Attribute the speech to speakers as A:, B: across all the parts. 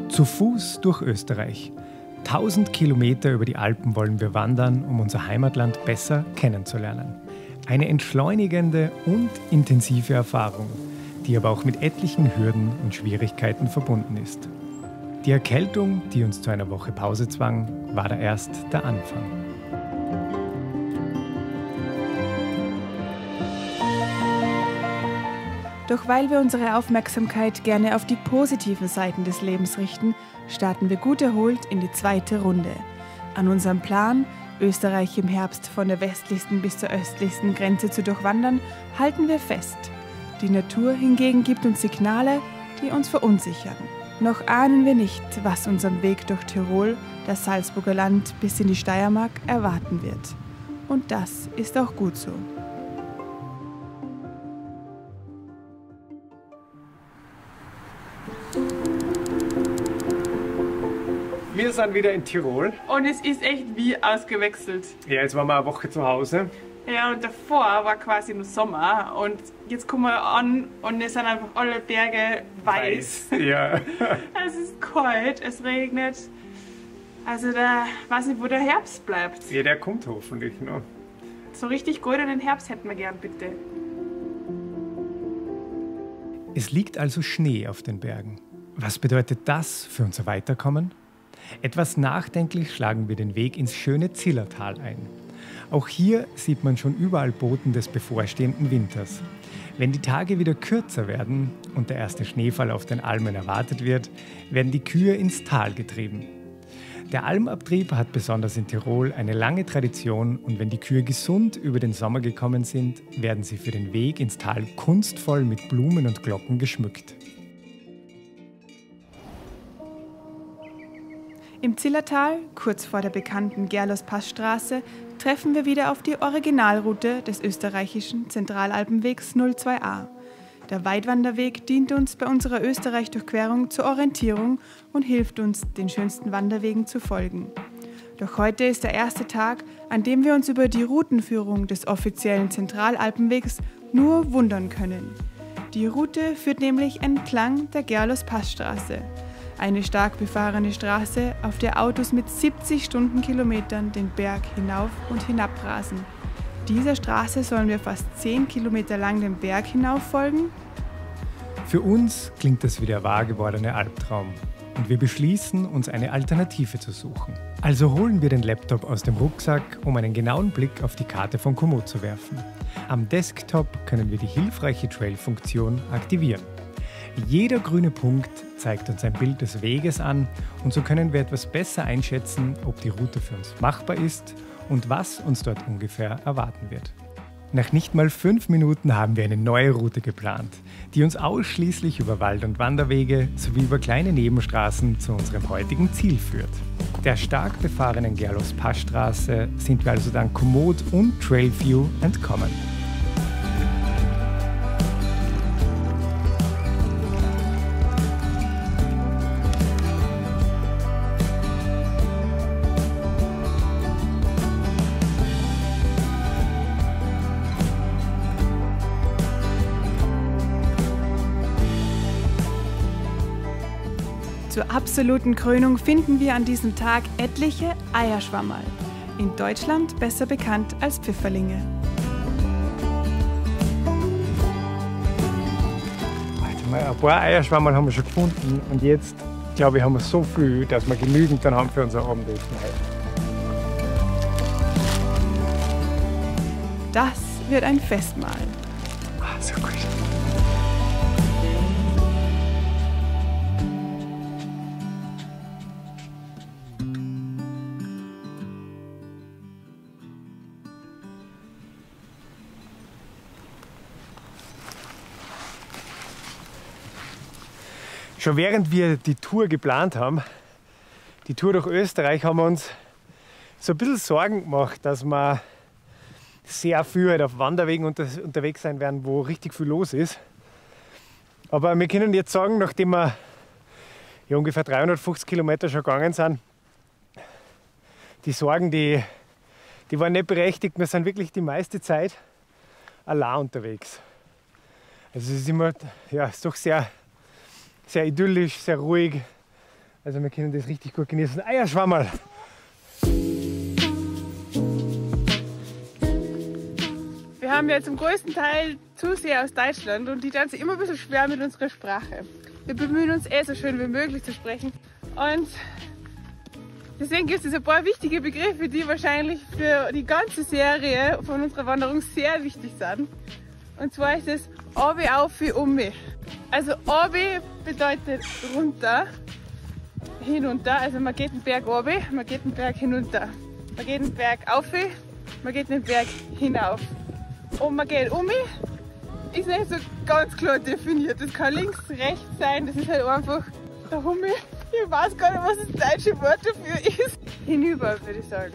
A: Zu Fuß durch Österreich. 1000 Kilometer über die Alpen wollen wir wandern, um unser Heimatland besser kennenzulernen. Eine entschleunigende und intensive Erfahrung, die aber auch mit etlichen Hürden und Schwierigkeiten verbunden ist. Die Erkältung, die uns zu einer Woche Pause zwang, war da erst der Anfang.
B: Doch weil wir unsere Aufmerksamkeit gerne auf die positiven Seiten des Lebens richten, starten wir gut erholt in die zweite Runde. An unserem Plan, Österreich im Herbst von der westlichsten bis zur östlichsten Grenze zu durchwandern, halten wir fest. Die Natur hingegen gibt uns Signale, die uns verunsichern. Noch ahnen wir nicht, was unseren Weg durch Tirol, das Salzburger Land bis in die Steiermark erwarten wird. Und das ist auch gut so.
A: Wir sind wieder in Tirol.
B: Und es ist echt wie ausgewechselt.
A: Ja, jetzt waren wir eine Woche zu Hause.
B: Ja, und davor war quasi nur Sommer und jetzt kommen wir an und es sind einfach alle Berge weiß.
A: Ja.
B: Es ist kalt, es regnet. Also da weiß nicht, wo der Herbst bleibt.
A: Ja, der kommt hoffentlich noch.
B: So richtig goldenen Herbst hätten wir gern, bitte.
A: Es liegt also Schnee auf den Bergen. Was bedeutet das für unser Weiterkommen? Etwas nachdenklich schlagen wir den Weg ins schöne Zillertal ein. Auch hier sieht man schon überall Boten des bevorstehenden Winters. Wenn die Tage wieder kürzer werden und der erste Schneefall auf den Almen erwartet wird, werden die Kühe ins Tal getrieben. Der Almabtrieb hat besonders in Tirol eine lange Tradition und wenn die Kühe gesund über den Sommer gekommen sind, werden sie für den Weg ins Tal kunstvoll mit Blumen und Glocken geschmückt.
B: Im Zillertal, kurz vor der bekannten Gerlospassstraße, treffen wir wieder auf die Originalroute des österreichischen Zentralalpenwegs 02a. Der Weitwanderweg dient uns bei unserer Österreich-Durchquerung zur Orientierung und hilft uns, den schönsten Wanderwegen zu folgen. Doch heute ist der erste Tag, an dem wir uns über die Routenführung des offiziellen Zentralalpenwegs nur wundern können. Die Route führt nämlich entlang der Gerlospassstraße. Eine stark befahrene Straße, auf der Autos mit 70 Stundenkilometern den Berg hinauf und hinab rasen. Dieser Straße sollen wir fast 10 Kilometer lang den Berg hinauf folgen?
A: Für uns klingt das wie der wahr gewordene Albtraum. Und wir beschließen, uns eine Alternative zu suchen. Also holen wir den Laptop aus dem Rucksack, um einen genauen Blick auf die Karte von Komoot zu werfen. Am Desktop können wir die hilfreiche Trail-Funktion aktivieren. Jeder grüne Punkt zeigt uns ein Bild des Weges an und so können wir etwas besser einschätzen, ob die Route für uns machbar ist und was uns dort ungefähr erwarten wird. Nach nicht mal 5 Minuten haben wir eine neue Route geplant, die uns ausschließlich über Wald- und Wanderwege sowie über kleine Nebenstraßen zu unserem heutigen Ziel führt. Der stark befahrenen Gerlospassstraße sind wir also dank Komoot und Trailview entkommen.
B: Zur absoluten Krönung finden wir an diesem Tag etliche Eierschwammerl, in Deutschland besser bekannt als Pfifferlinge.
A: Ein paar Eierschwammerl haben wir schon gefunden und jetzt, glaube ich, haben wir so viel, dass wir genügend dann haben für unser Abendessen heute.
B: Das wird ein Festmahl.
A: Ah, so gut. Schon während wir die Tour geplant haben, die Tour durch Österreich, haben wir uns so ein bisschen Sorgen gemacht, dass wir sehr viel halt auf Wanderwegen unterwegs sein werden, wo richtig viel los ist. Aber wir können jetzt sagen, nachdem wir ja ungefähr 350 Kilometer schon gegangen sind, die Sorgen, die waren nicht berechtigt. Wir sind wirklich die meiste Zeit allein unterwegs. Also es ist immer, ja, ist doch sehr sehr idyllisch, sehr ruhig. Also wir können das richtig gut genießen. Eierschwammerl!
B: Wir haben ja zum größten Teil Zuseher aus Deutschland und die tun sich immer ein bisschen schwer mit unserer Sprache. Wir bemühen uns so schön wie möglich zu sprechen und deswegen gibt es ein paar wichtige Begriffe, die wahrscheinlich für die ganze Serie von unserer Wanderung sehr wichtig sind. Und zwar ist es Obi, Aufi, Ummi. Also Obi bedeutet runter, hinunter, also man geht den Berg obi, man geht den Berg hinunter. Man geht den Berg aufi, man geht den Berg hinauf. Und man geht Ummi, ist nicht so ganz klar definiert. Das kann links, rechts sein, das ist halt einfach der Hummi. Ich weiß gar nicht, was das deutsche Wort dafür ist. Hinüber, würde ich sagen.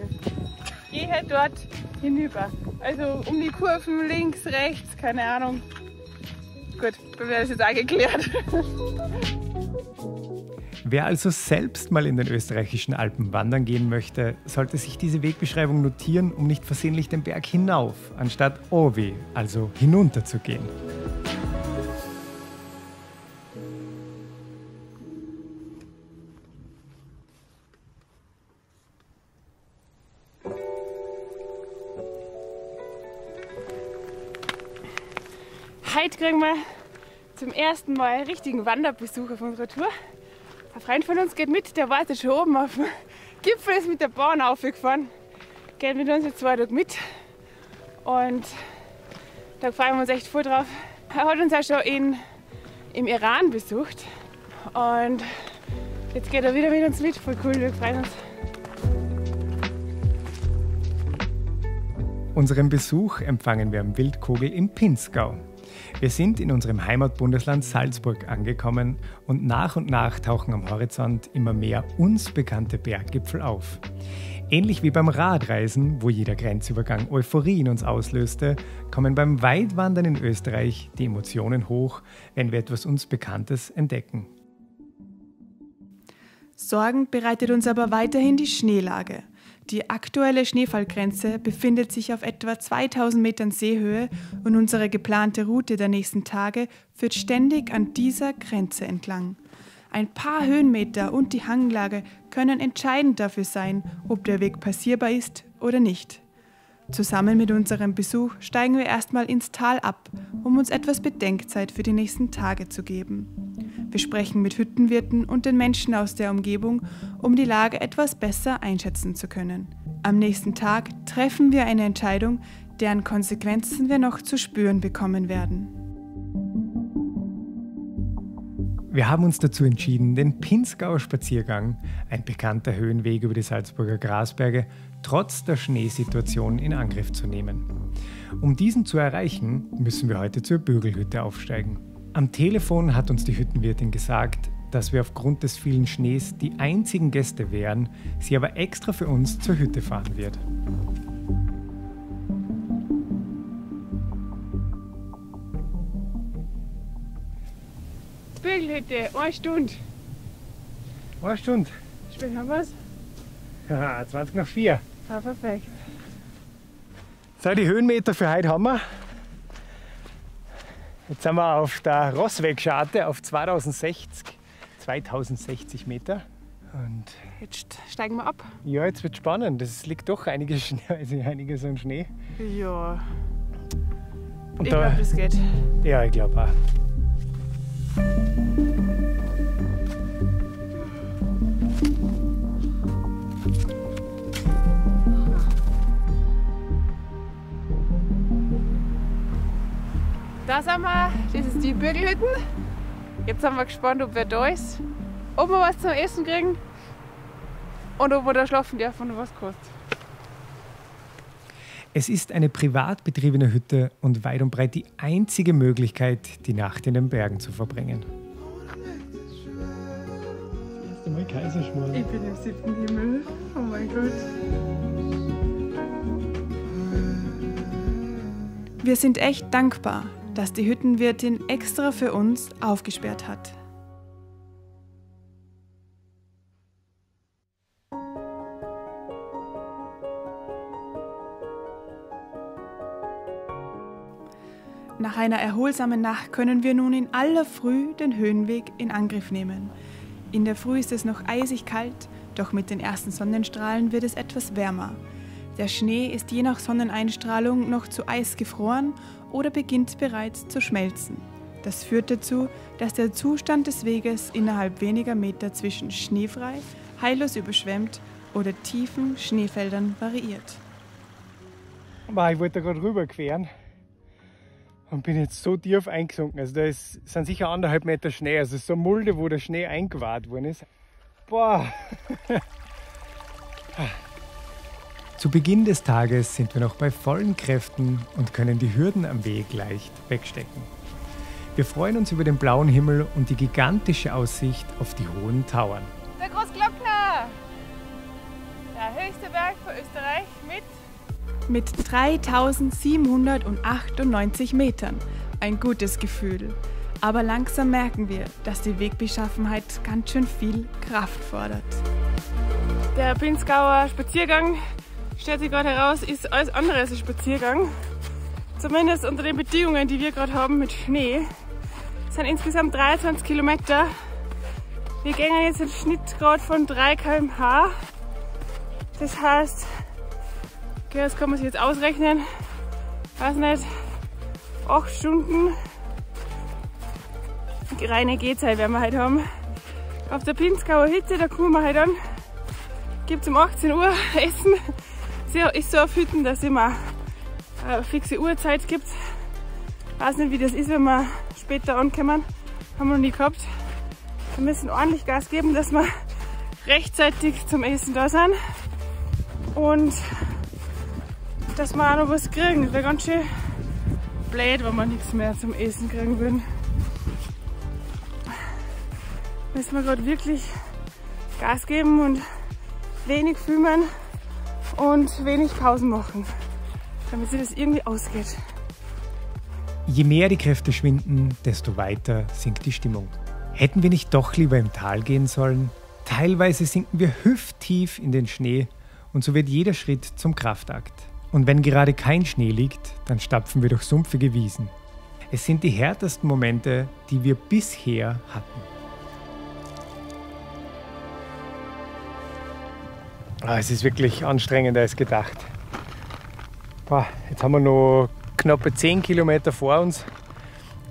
B: Gehe halt dort hinüber. Also um die Kurven, links, rechts, keine Ahnung. Gut, dann wäre das jetzt auch geklärt.
A: Wer also selbst mal in den österreichischen Alpen wandern gehen möchte, sollte sich diese Wegbeschreibung notieren, um nicht versehentlich den Berg hinauf, anstatt obi, also hinunter zu gehen.
B: Heute kriegen wir zum ersten Mal einen richtigen Wanderbesuch auf unserer Tour. Ein Freund von uns geht mit, der wartet schon oben auf dem Gipfel, ist mit der Bahn aufgefahren. Geht mit uns jetzt 2 Tage mit und da freuen wir uns echt voll drauf. Er hat uns auch schon im Iran besucht und jetzt geht er wieder mit uns mit, voll cool, wir freuen uns.
A: Unseren Besuch empfangen wir am Wildkogel im Pinzgau. Wir sind in unserem Heimatbundesland Salzburg angekommen und nach tauchen am Horizont immer mehr uns bekannte Berggipfel auf. Ähnlich wie beim Radreisen, wo jeder Grenzübergang Euphorie in uns auslöste, kommen beim Weitwandern in Österreich die Emotionen hoch, wenn wir etwas uns Bekanntes entdecken.
B: Sorgen bereitet uns aber weiterhin die Schneelage. Die aktuelle Schneefallgrenze befindet sich auf etwa 2000 Metern Seehöhe und unsere geplante Route der nächsten Tage führt ständig an dieser Grenze entlang. Ein paar Höhenmeter und die Hanglage können entscheidend dafür sein, ob der Weg passierbar ist oder nicht. Zusammen mit unserem Besuch steigen wir erstmal ins Tal ab, um uns etwas Bedenkzeit für die nächsten Tage zu geben. Wir sprechen mit Hüttenwirten und den Menschen aus der Umgebung, um die Lage etwas besser einschätzen zu können. Am nächsten Tag treffen wir eine Entscheidung, deren Konsequenzen wir noch zu spüren bekommen werden.
A: Wir haben uns dazu entschieden, den Pinzgauer Spaziergang, ein bekannter Höhenweg über die Salzburger Grasberge, trotz der Schneesituation in Angriff zu nehmen. Um diesen zu erreichen, müssen wir heute zur Bögelhütte aufsteigen. Am Telefon hat uns die Hüttenwirtin gesagt, dass wir aufgrund des vielen Schnees die einzigen Gäste wären, sie aber extra für uns zur Hütte fahren wird.
B: Bögelhütte, 1 Stunde.
A: 1 Stunde?
B: Spät haben wir's?
A: Ja, 20 nach 4.
B: Ah, perfekt.
A: So, die Höhenmeter für heute haben wir. Jetzt sind wir auf der Rosswegscharte auf 2060 Meter. Und
B: Jetzt steigen wir ab.
A: ja, jetzt wird spannend. Es liegt doch einiges an Schnee.
B: Ja.
A: Und
B: Ich glaube, das geht.
A: Ja, ich glaube auch.
B: Da sind wir, das ist die Bögelhütten. Jetzt sind wir gespannt, ob wer da ist, ob wir was zum Essen kriegen und ob wir da schlafen dürfen und was kostet.
A: Es ist eine privat betriebene Hütte und weit und breit die einzige Möglichkeit, die Nacht in den Bergen zu verbringen. Das erste Mal Kaiserschmarrn.
B: Ich bin im 7. Himmel. Oh mein Gott. Wir sind echt dankbar, dass die Hüttenwirtin extra für uns aufgesperrt hat. Nach einer erholsamen Nacht können wir nun in aller Früh den Höhenweg in Angriff nehmen. In der Früh ist es noch eisig kalt, doch mit den ersten Sonnenstrahlen wird es etwas wärmer. Der Schnee ist je nach Sonneneinstrahlung noch zu Eis gefroren oder beginnt bereits zu schmelzen. Das führt dazu, dass der Zustand des Weges innerhalb weniger Meter zwischen schneefrei, heillos überschwemmt oder tiefen Schneefeldern variiert.
A: Ich wollte da gerade rüberqueren und bin jetzt so tief eingesunken. Also da sind sicher 1,5 Meter Schnee. Also so eine Mulde, wo der Schnee eingewahrt worden ist. Boah! Zu Beginn des Tages sind wir noch bei vollen Kräften und können die Hürden am Weg leicht wegstecken. Wir freuen uns über den blauen Himmel und die gigantische Aussicht auf die hohen Tauern.
B: Der Großglockner! Der höchste Berg von Österreich mit 3798 Metern. Ein gutes Gefühl. Aber langsam merken wir, dass die Wegbeschaffenheit ganz schön viel Kraft fordert. Der Pinzgauer Spaziergang, stellt sich gerade heraus, ist alles andere als ein Spaziergang. Zumindest unter den Bedingungen, die wir gerade haben mit Schnee. Es sind insgesamt 23 Kilometer. Wir gehen jetzt im Schnitt gerade von 3 km/h. Das heißt, das kann man sich jetzt ausrechnen, weiß nicht, 8 Stunden reine Gehzeit werden wir heute haben. Auf der Pinzgauer Hütte, da kommen wir heute an, gibt es um 18 Uhr Essen. Es ist so auf Hütten, dass es immer eine fixe Uhrzeit gibt. Ich weiß nicht, wie das ist, wenn wir später ankommen, haben wir noch nie gehabt. Wir müssen ordentlich Gas geben, dass wir rechtzeitig zum Essen da sind. Und dass wir auch noch was kriegen. Das wäre ganz schön blöd, wenn wir nichts mehr zum Essen kriegen würden. Müssen wir gerade wirklich Gas geben und wenig filmen und wenig Pausen machen, damit sich das irgendwie ausgeht.
A: Je mehr die Kräfte schwinden, desto weiter sinkt die Stimmung. Hätten wir nicht doch lieber im Tal gehen sollen? Teilweise sinken wir hüfttief in den Schnee und so wird jeder Schritt zum Kraftakt. Und wenn gerade kein Schnee liegt, dann stapfen wir durch sumpfige Wiesen. Es sind die härtesten Momente, die wir bisher hatten. Es ist wirklich anstrengender als gedacht. Jetzt haben wir noch knappe 10 Kilometer vor uns.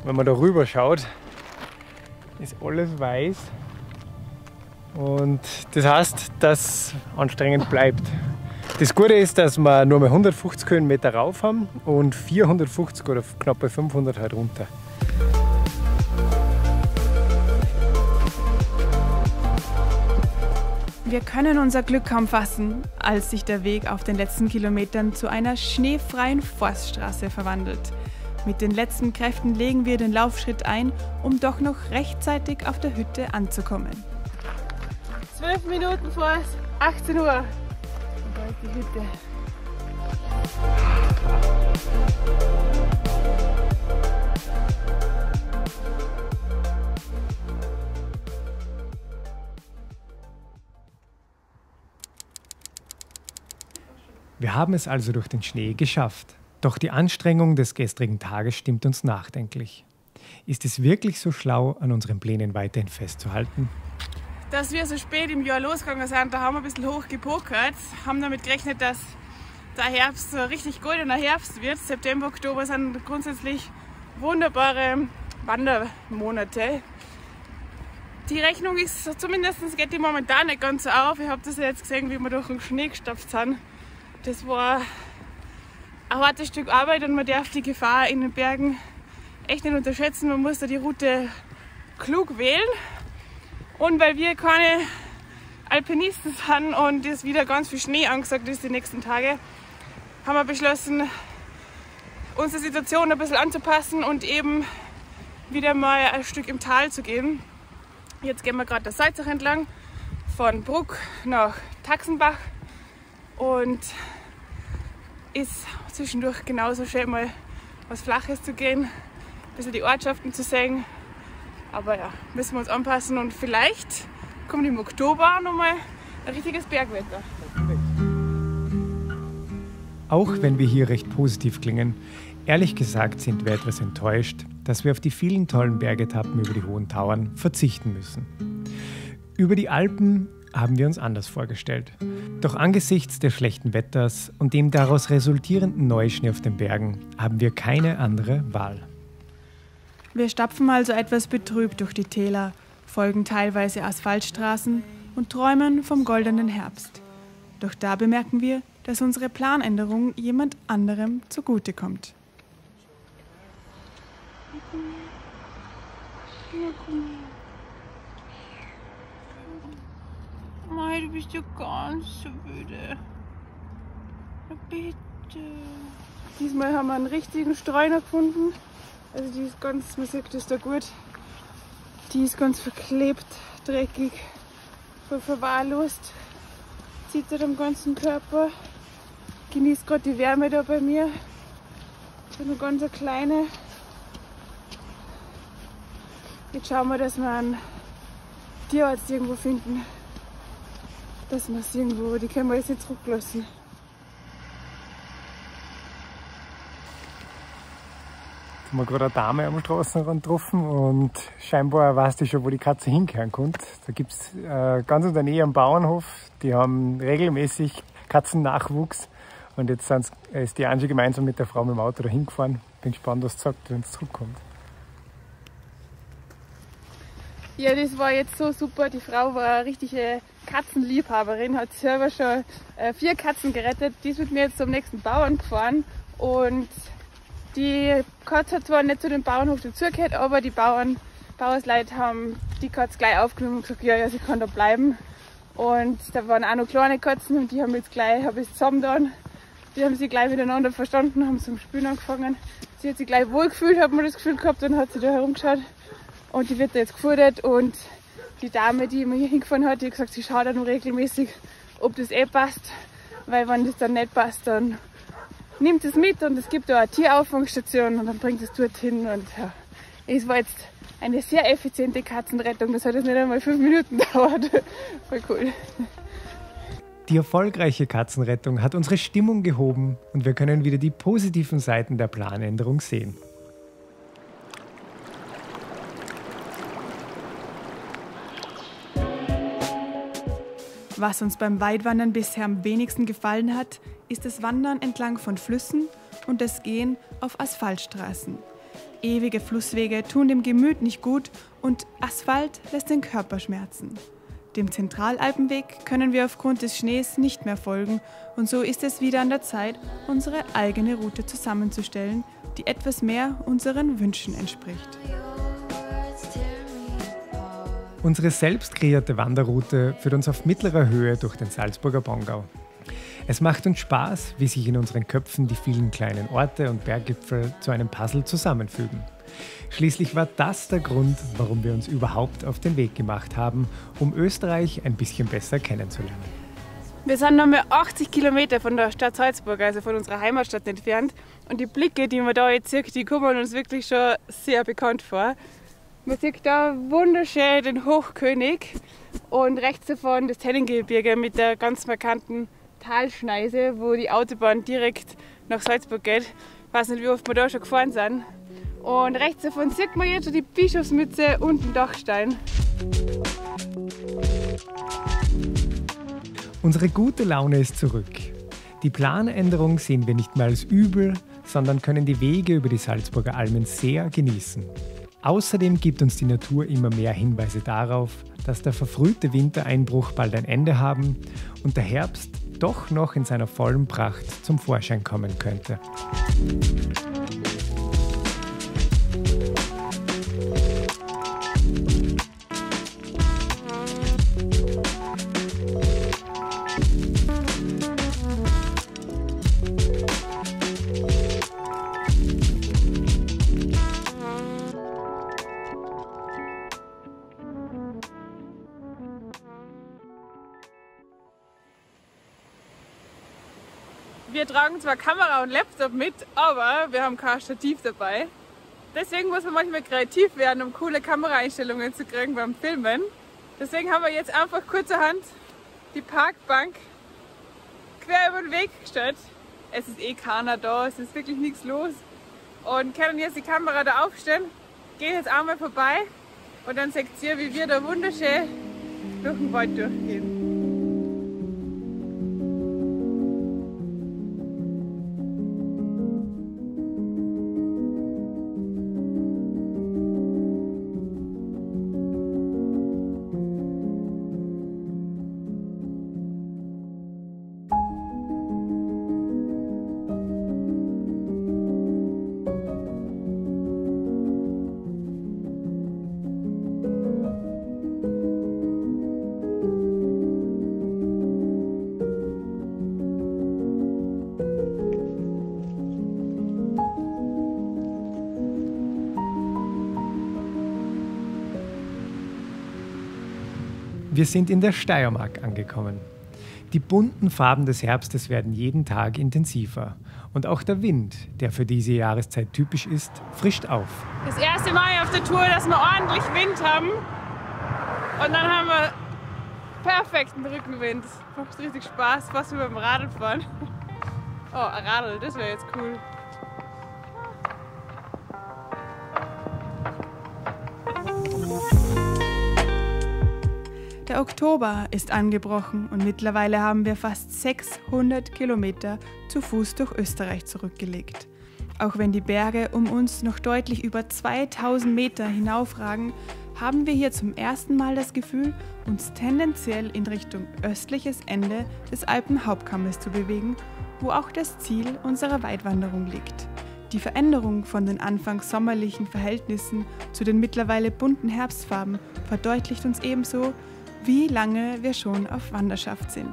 A: Wenn man da rüber schaut, ist alles weiß. Und das heißt, dass es anstrengend bleibt. Das Gute ist, dass wir nur mal 150 Höhenmeter rauf haben und 450 oder knappe 500 halt runter.
B: Wir können unser Glück kaum fassen, als sich der Weg auf den letzten Kilometern zu einer schneefreien Forststraße verwandelt. Mit den letzten Kräften legen wir den Laufschritt ein, um doch noch rechtzeitig auf der Hütte anzukommen. 12 Minuten vor 18 Uhr. Und da ist die Hütte.
A: Wir haben es also durch den Schnee geschafft. Doch die Anstrengung des gestrigen Tages stimmt uns nachdenklich. Ist es wirklich so schlau, an unseren Plänen weiterhin festzuhalten?
B: Dass wir so spät im Jahr losgegangen sind, da haben wir ein bisschen hoch gepokert, haben damit gerechnet, dass der Herbst so ein richtig goldener Herbst wird. September, Oktober sind grundsätzlich wunderbare Wandermonate. Die Rechnung ist zumindest, geht die momentan nicht ganz so auf. Ich habe das ja jetzt gesehen, wie wir durch den Schnee gestapft sind. Das war ein hartes Stück Arbeit und man darf die Gefahr in den Bergen echt nicht unterschätzen. Man muss da die Route klug wählen. Und weil wir keine Alpinisten sind und es wieder ganz viel Schnee angesagt ist die nächsten Tage, haben wir beschlossen, unsere Situation ein bisschen anzupassen und eben wieder mal ein Stück im Tal zu gehen. Jetzt gehen wir gerade das Salzach entlang, von Bruck nach Taxenbach und ist zwischendurch genauso schön, mal was Flaches zu gehen, ein bisschen die Ortschaften zu sehen. Aber ja, müssen wir uns anpassen und vielleicht kommt im Oktober nochmal ein richtiges Bergwetter.
A: Auch wenn wir hier recht positiv klingen, Ehrlich gesagt sind wir etwas enttäuscht, dass wir auf die vielen tollen Bergetappen über die Hohen Tauern verzichten müssen. Über die Alpen haben wir uns anders vorgestellt. Doch angesichts des schlechten Wetters und dem daraus resultierenden Neuschnee auf den Bergen haben wir keine andere Wahl.
B: Wir stapfen also etwas betrübt durch die Täler, folgen teilweise Asphaltstraßen und träumen vom goldenen Herbst. Doch da bemerken wir, dass unsere Planänderung jemand anderem zugutekommt.
C: Mei, du bist ja ganz so müde. Na bitte.
B: Diesmal haben wir einen richtigen Streuner gefunden. Also die ist ganz, man sieht das da gut. Die ist ganz verklebt, dreckig, voll verwahrlost. Zittert am ganzen Körper. Genießt gerade die Wärme da bei mir. So eine ganz kleine. Jetzt schauen wir, dass wir einen Tierarzt irgendwo finden. Dass wir es irgendwo, die können wir jetzt nicht zurücklassen.
A: Jetzt haben wir gerade eine Dame am Straßenrand getroffen und scheinbar weiß die schon, wo die Katze hinkehren kommt. Da gibt es ganz in der Nähe am Bauernhof, die haben regelmäßig Katzennachwuchs. Und jetzt ist die Angie gemeinsam mit der Frau mit dem Auto da hingefahren. Bin gespannt, was sie sagt, wenn es zurückkommt.
B: Ja, das war jetzt so super. Die Frau war eine richtige Katzenliebhaberin, hat selber schon 4 Katzen gerettet. Die ist mit mir jetzt zum nächsten Bauern gefahren. Und die Katze hat zwar nicht zu dem Bauernhof dazugehört, aber die Bauersleute haben die Katze gleich aufgenommen und gesagt, ja, sie kann da bleiben. Und da waren auch noch kleine Katzen und die haben jetzt gleich, habe ich zusammengetan. Die haben sich gleich miteinander verstanden, haben zum Spielen angefangen. Sie hat sich gleich wohlgefühlt, hat man das Gefühl gehabt, dann hat sie da herumgeschaut. Und die wird da jetzt gefüttert und die Dame, die immer hier hingefahren hat, die hat gesagt, sie schaut dann regelmäßig, ob das passt. Weil wenn das dann nicht passt, dann nimmt es mit und es gibt da eine Tierauffangstation und dann bringt es dorthin. Und ja, es war jetzt eine sehr effiziente Katzenrettung. Das hat jetzt nicht einmal 5 Minuten gedauert. Voll cool.
A: Die erfolgreiche Katzenrettung hat unsere Stimmung gehoben und wir können wieder die positiven Seiten der Planänderung sehen.
B: Was uns beim Weitwandern bisher am wenigsten gefallen hat, ist das Wandern entlang von Flüssen und das Gehen auf Asphaltstraßen. Ewige Flusswege tun dem Gemüt nicht gut und Asphalt lässt den Körper schmerzen. Dem Zentralalpenweg können wir aufgrund des Schnees nicht mehr folgen und so ist es wieder an der Zeit, unsere eigene Route zusammenzustellen, die etwas mehr unseren Wünschen entspricht.
A: Unsere selbst kreierte Wanderroute führt uns auf mittlerer Höhe durch den Salzburger Pongau. Es macht uns Spaß, wie sich in unseren Köpfen die vielen kleinen Orte und Berggipfel zu einem Puzzle zusammenfügen. Schließlich war das der Grund, warum wir uns überhaupt auf den Weg gemacht haben, um Österreich ein bisschen besser kennenzulernen.
B: Wir sind noch mehr 80 Kilometer von der Stadt Salzburg, also von unserer Heimatstadt entfernt. Und die Blicke, die man da jetzt sieht, die kommen uns wirklich schon sehr bekannt vor. Man sieht da wunderschön den Hochkönig und rechts davon das Tennengebirge mit der ganz markanten Talschneise, wo die Autobahn direkt nach Salzburg geht. Ich weiß nicht, wie oft wir da schon gefahren sind. Und rechts davon sieht man jetzt schon die Bischofsmütze und den Dachstein.
A: Unsere gute Laune ist zurück. Die Planänderung sehen wir nicht mehr als übel, sondern können die Wege über die Salzburger Almen sehr genießen. Außerdem gibt uns die Natur immer mehr Hinweise darauf, dass der verfrühte Wintereinbruch bald ein Ende haben und der Herbst doch noch in seiner vollen Pracht zum Vorschein kommen könnte.
B: Wir tragen zwar Kamera und Laptop mit, aber wir haben kein Stativ dabei. Deswegen muss man manchmal kreativ werden, um coole Kameraeinstellungen zu kriegen beim Filmen. Deswegen haben wir jetzt einfach kurzerhand die Parkbank quer über den Weg gestellt. Es ist eh keiner da, es ist wirklich nichts los. und können jetzt die Kamera da aufstellen, gehen jetzt einmal vorbei und dann seht ihr, wie wir da wunderschön durch den Wald durchgehen.
A: Wir sind in der Steiermark angekommen. Die bunten Farben des Herbstes werden jeden Tag intensiver. Und auch der Wind, der für diese Jahreszeit typisch ist, frischt auf.
B: Das erste Mal auf der Tour, dass wir ordentlich Wind haben. Und dann haben wir perfekten Rückenwind. Macht richtig Spaß, fast wie beim Radlfahren. Oh, ein Radl, das wäre jetzt cool. Der Oktober ist angebrochen und mittlerweile haben wir fast 600 Kilometer zu Fuß durch Österreich zurückgelegt. Auch wenn die Berge um uns noch deutlich über 2000 Meter hinaufragen, haben wir hier zum ersten Mal das Gefühl, uns tendenziell in Richtung östliches Ende des Alpenhauptkammes zu bewegen, wo auch das Ziel unserer Weitwanderung liegt. Die Veränderung von den anfangs sommerlichen Verhältnissen zu den mittlerweile bunten Herbstfarben verdeutlicht uns ebenso, wie lange wir schon auf Wanderschaft sind.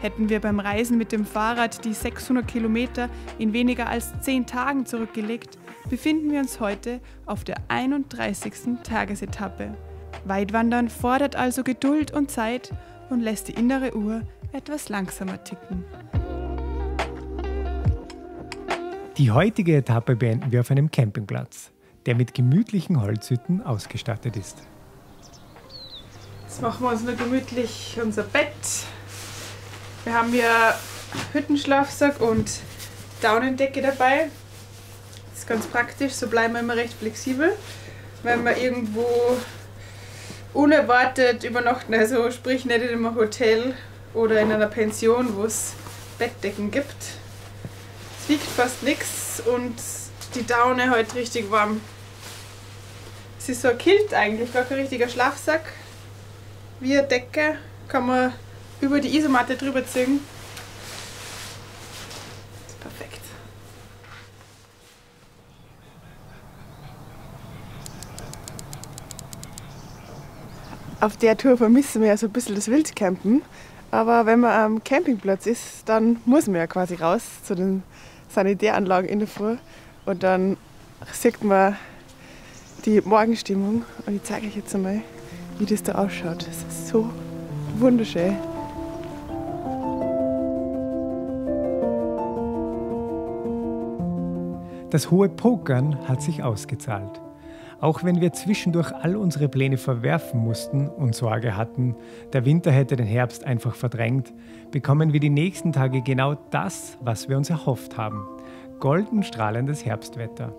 B: Hätten wir beim Reisen mit dem Fahrrad die 600 Kilometer in weniger als 10 Tagen zurückgelegt, befinden wir uns heute auf der 31. Tagesetappe. Weitwandern fordert also Geduld und Zeit und lässt die innere Uhr etwas langsamer ticken.
A: Die heutige Etappe beenden wir auf einem Campingplatz, der mit gemütlichen Holzhütten ausgestattet ist.
B: Jetzt machen wir uns nur gemütlich unser Bett. Wir haben hier Hüttenschlafsack und Daunendecke dabei. Das ist ganz praktisch, so bleiben wir immer recht flexibel, wenn wir irgendwo unerwartet übernachten, also sprich nicht in einem Hotel oder in einer Pension, wo es Bettdecken gibt. Es wiegt fast nichts und die Daune heute richtig warm. Es ist so ein Kilt eigentlich, gar kein richtiger Schlafsack. Wie eine Decke kann man über die Isomatte drüber ziehen. Das ist perfekt. Auf der Tour vermissen wir ja so ein bisschen das Wildcampen. Aber wenn man am Campingplatz ist, dann muss man ja quasi raus zu den Sanitäranlagen in der Früh. Und dann sieht man die Morgenstimmung. Und ich zeige euch jetzt einmal, wie das da ausschaut. Das ist so wunderschön.
A: Das hohe Pokern hat sich ausgezahlt. Auch wenn wir zwischendurch all unsere Pläne verwerfen mussten und Sorge hatten, der Winter hätte den Herbst einfach verdrängt, bekommen wir die nächsten Tage genau das, was wir uns erhofft haben: golden strahlendes Herbstwetter.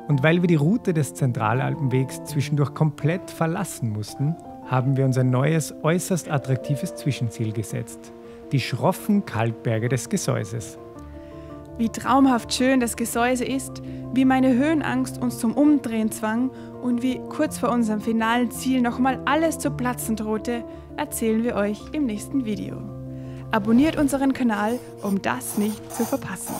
A: Und weil wir die Route des Zentralalpenwegs zwischendurch komplett verlassen mussten, haben wir uns ein neues, äußerst attraktives Zwischenziel gesetzt: die schroffen Kalkberge des Gesäuses.
B: Wie traumhaft schön das Gesäuse ist, wie meine Höhenangst uns zum Umdrehen zwang und wie kurz vor unserem finalen Ziel nochmal alles zu platzen drohte, erzählen wir euch im nächsten Video. Abonniert unseren Kanal, um das nicht zu verpassen.